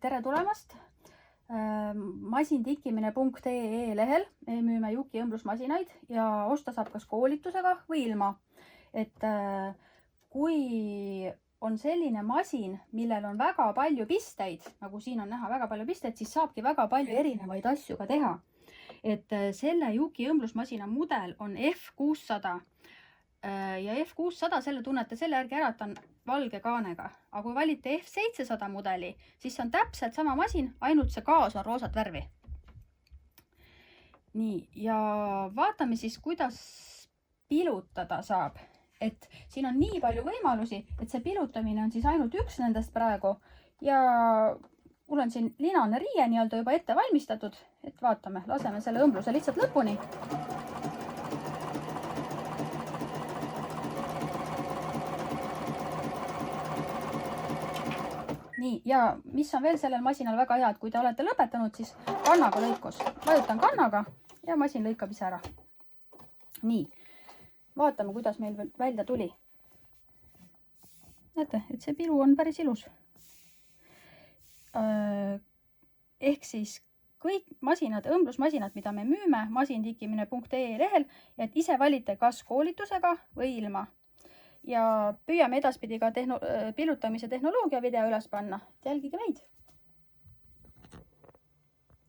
tere tulemast masintikkimine.ee lehel. Me müüme Juki õmblusmasinaid ja osta saab kas koolitusega või ilma. Et kui on selline masin, millel on väga palju pisteid, nagu siin on näha väga palju pisteid, siis saabki väga palju erinevaid asju ka teha. Et selle Juki õmblusmasina mudel on F600 ja F600, selle tunnete selle järgi ära, et on valge kaanega. Aga kui valite F700 mudeli, siis see on täpselt sama masin, ainult see gaas on roosat värvi. Nii, ja vaatame siis, kuidas pilutada saab. Et siin on nii palju võimalusi, et see pilutamine on siis ainult üks nendest praegu. Ja mul on siin linane riie nii-öelda juba ette valmistatud. Et vaatame, laseme selle õmbluse lihtsalt lõpuni. Nii, ja mis on veel sellel masinal väga hea, et kui te olete lõpetanud, siis kannaga lõikus. Vajutan kannaga ja masin lõikab ise ära. Nii, vaatame, kuidas meil välja tuli. Näete, et see pilu on päris ilus. Ehk siis kõik masinad, õmblusmasinad, mida me müüme masintikkimine.ee lehel, et ise valite kas koolitusega või ilma. Ja püüame edaspidi ka pilutamise tehnoloogia video üles panna. Jälgige meid!